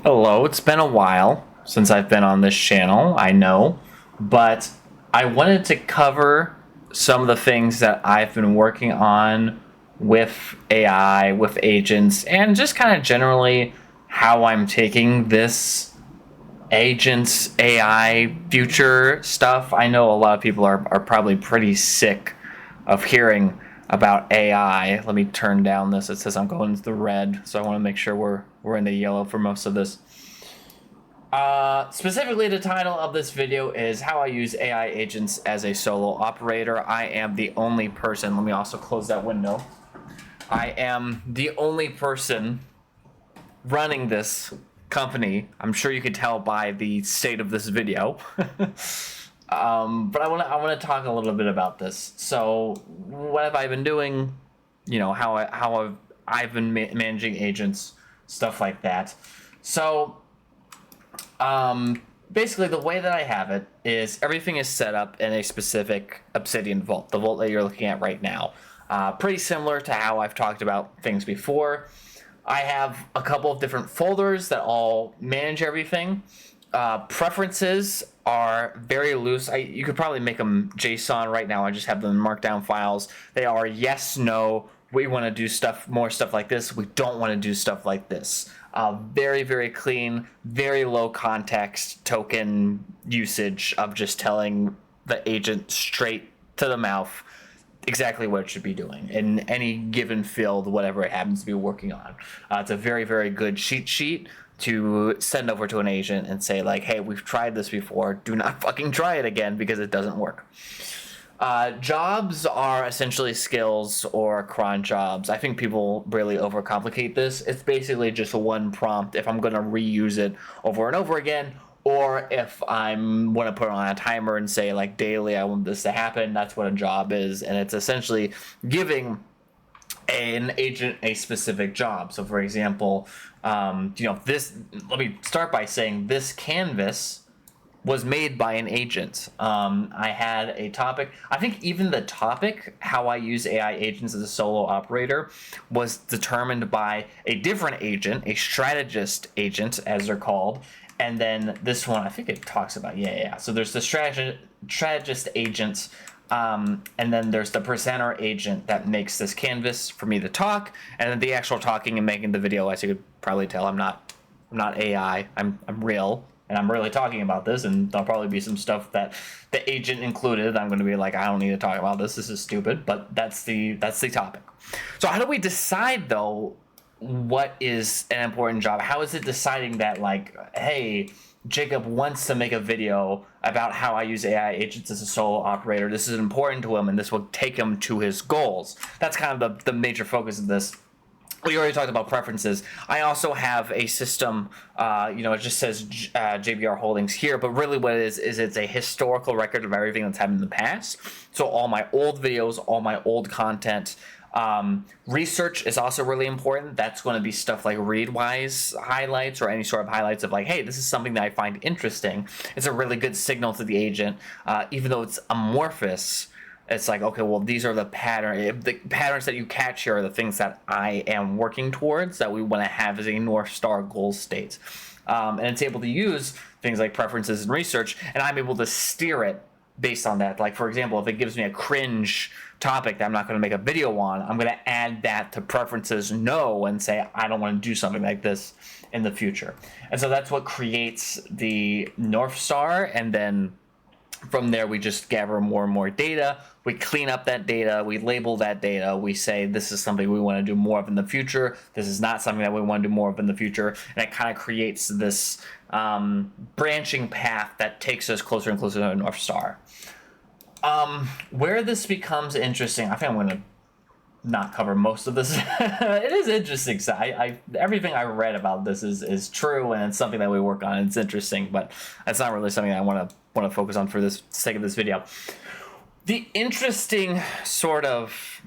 Hello, it's been a while since I've been on this channel, I know, but I wanted to cover some of the things that I've been working on with AI, with agents, and just kind of generally how I'm taking this agents, AI, future stuff. I know a lot of people are probably pretty sick of hearing about AI. Let me turn down this. It says I'm going to the red, so I want to make sure we're in the yellow for most of this. Specifically, the title of this video is how I use AI agents as a solo operator. I am the only person. Let me also close that window. I am the only person running this company. I'm sure you could tell by the state of this video. But I want to talk a little bit about this. So, what have I been doing? You know, I've been managing agents, stuff like that. So, basically, the way that I have it is everything is set up in a specific Obsidian vault, the vault that you're looking at right now. Pretty similar to how I've talked about things before. I have a couple of different folders that all manage everything. Preferences are very loose. You could probably make them JSON right now. I just have them in Markdown files. They are yes, no. We want to do more stuff like this. We don't want to do stuff like this. Very, very clean, very low context token usage of just telling the agent straight to the mouth exactly what it should be doing in any given field, whatever it happens to be working on. It's a very, very good cheat sheet to send over to an agent and say, like, hey, we've tried this before. Do not fucking try it again because it doesn't work. Jobs are essentially skills or cron jobs. I think people really overcomplicate this. It's basically just one prompt if I'm going to reuse it over and over again, or if I'm want to put it on a timer and say, like, daily I want this to happen. That's what a job is, and it's essentially giving an agent a specific job. So, for example, this. Let me start by saying this canvas was made by an agent. I had a topic. I think even the topic, how I use AI agents as a solo operator, was determined by a different agent, a strategist agent, as they're called. And then this one, I think it talks about, yeah. So there's the strategist agent, and then there's the presenter agent that makes this canvas for me to talk, and then the actual talking and making the video. As you could probably tell, I'm not AI. I'm real, and I'm really talking about this. And there'll probably be some stuff that the agent included. I'm going to be like, I don't need to talk about this. This is stupid. But that's the topic. So how do we decide though? What is an important job? How is it deciding that, like, hey, Jacob wants to make a video about how I use AI agents as a solo operator. This is important to him, and this will take him to his goals. That's kind of the major focus of this. We already talked about preferences. I also have a system, it just says JBR Holdings here, but really what it is it's a historical record of everything that's happened in the past. So all my old videos, all my old content. Research is also really important. That's going to be stuff like Readwise highlights or any sort of highlights of, like, hey, this is something that I find interesting. It's a really good signal to the agent, even though it's amorphous. It's like, okay, well, these are the patterns that you catch here are the things that I am working towards, that we want to have as a North Star goal state. And it's able to use things like preferences and research, and I'm able to steer it based on that. Like, for example, if it gives me a cringe topic that I'm not going to make a video on, I'm going to add that to preferences no and say I don't want to do something like this in the future. And so that's what creates the North Star, and then from there we just gather more and more data. We clean up that data, we label that data, we say this is something we want to do more of in the future, this is not something that we want to do more of in the future, and it kind of creates this branching path that takes us closer and closer to the North Star. Where this becomes interesting, I think I'm going to not cover most of this. It is interesting. So everything I read about this is true, and it's something that we work on. It's interesting, but that's not really something I want to focus on for this sake of this video. The interesting sort of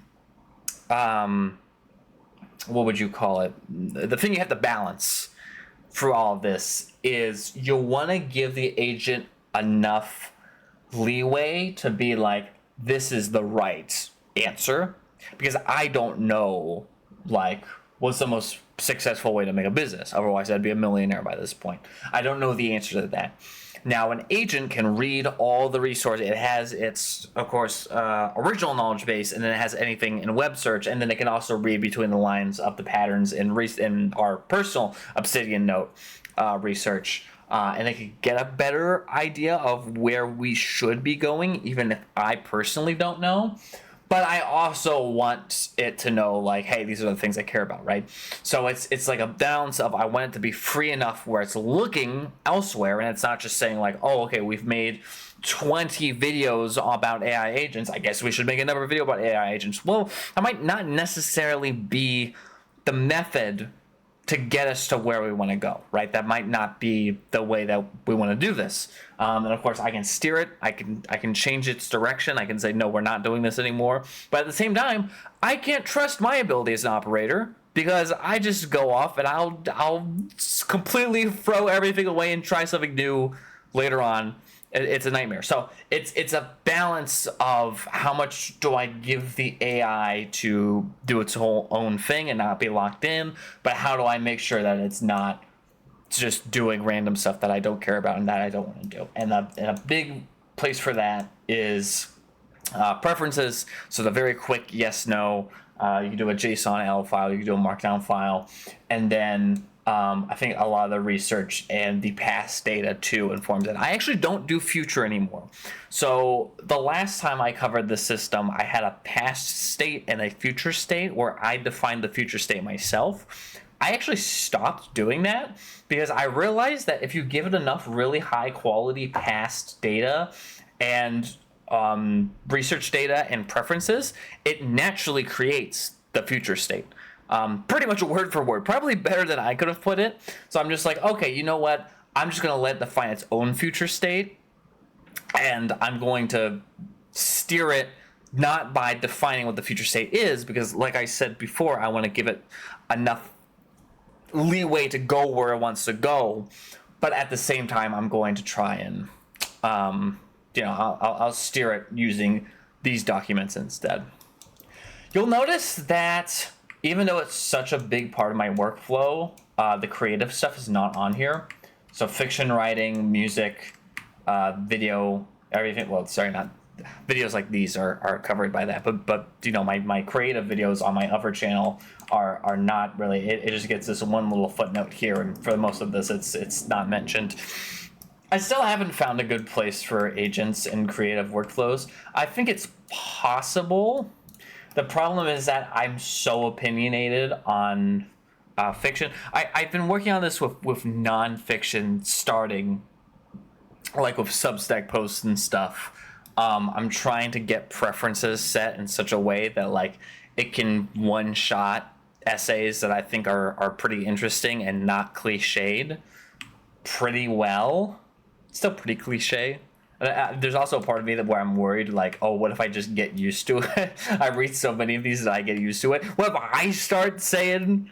what would you call it? The thing you have to balance through all of this is you want to give the agent enough leeway to be like, this is the right answer, because I don't know, like, what's the most successful way to make a business? Otherwise, I'd be a millionaire by this point. I don't know the answer to that. Now, an agent can read all the resources. It has its, of course, original knowledge base, and then it has anything in web search, and then it can also read between the lines of the patterns in our personal Obsidian Note research. And it can get a better idea of where we should be going, even if I personally don't know. But I also want it to know, like, hey, these are the things I care about, right? So it's like a balance of, I want it to be free enough where it's looking elsewhere, and it's not just saying like, oh, okay, we've made 20 videos about AI agents, I guess we should make another video about AI agents. Well, that might not necessarily be the method to get us to where we want to go, right? That might not be the way that we want to do this. And of course, I can steer it. I can change its direction. I can say, no, we're not doing this anymore. But at the same time, I can't trust my ability as an operator, because I just go off and I'll completely throw everything away and try something new later on. It's a nightmare. So it's a balance of how much do I give the AI to do its whole own thing and not be locked in, but how do I make sure that it's not just doing random stuff that I don't care about and that I don't want to do. And a big place for that is preferences. So the very quick yes, no. You can do a JSON-L file, you can do a Markdown file, and then I think a lot of the research and the past data too informs it. I actually don't do future anymore. So the last time I covered the system, I had a past state and a future state where I defined the future state myself. I actually stopped doing that because I realized that if you give it enough really high quality past data and research data and preferences, it naturally creates the future state. Pretty much word for word, probably better than I could have put it. So I'm just like, okay, you know what? I'm just going to let it define its own future state, and I'm going to steer it not by defining what the future state is, because like I said before, I want to give it enough leeway to go where it wants to go. But at the same time, I'm going to try and, I'll steer it using these documents instead. You'll notice that even though it's such a big part of my workflow, the creative stuff is not on here. So fiction writing, music, video, everything. Well, sorry, not videos like these are covered by that. But my creative videos on my other channel are not really. It just gets this one little footnote here, and for most of this, it's not mentioned. I still haven't found a good place for agents in creative workflows. I think it's possible. The problem is that I'm so opinionated on fiction. I've been working on this with nonfiction, starting like with Substack posts and stuff. I'm trying to get preferences set in such a way that like it can one-shot essays that I think are pretty interesting and not cliched pretty well. Still pretty cliche. There's also a part of me where I'm worried, like, oh, what if I just get used to it? I read so many of these that I get used to it. What if I start saying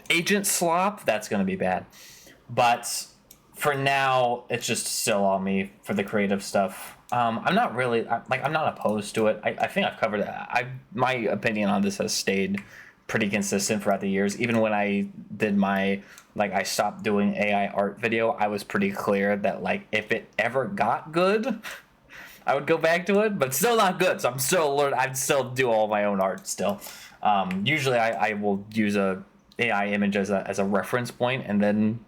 agent slop? That's going to be bad. But for now, it's just still on me for the creative stuff. I'm not really, I'm not opposed to it. I think I've covered it. My opinion on this has stayed pretty consistent throughout the years. Even when I did I stopped doing AI art video, I was pretty clear that like if it ever got good, I would go back to it, but still not good. So I'm still learning. I'd still do all my own art still. Usually I will use a AI image as a reference point and then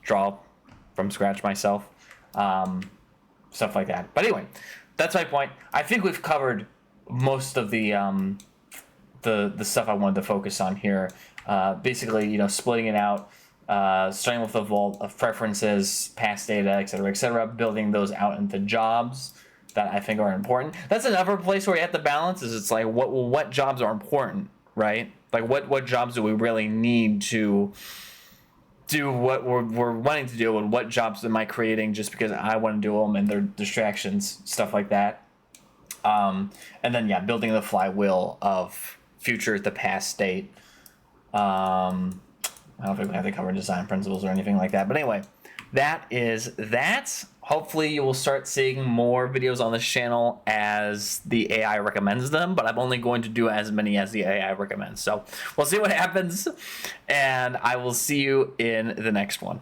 draw from scratch myself, stuff like that. But anyway, that's my point. I think we've covered most of the stuff I wanted to focus on here. Basically, splitting it out, starting with the vault of preferences, past data, et cetera, building those out into jobs that I think are important. That's another place where you have to balance is it's like, what jobs are important, right? Like what jobs do we really need to do what we're wanting to do, and what jobs am I creating just because I want to do them and they're distractions, stuff like that. And then, building the flywheel of future to past state. I don't think we have to cover design principles or anything like that. But anyway, that is that. Hopefully you will start seeing more videos on this channel as the AI recommends them, but I'm only going to do as many as the AI recommends. So we'll see what happens, and I will see you in the next one.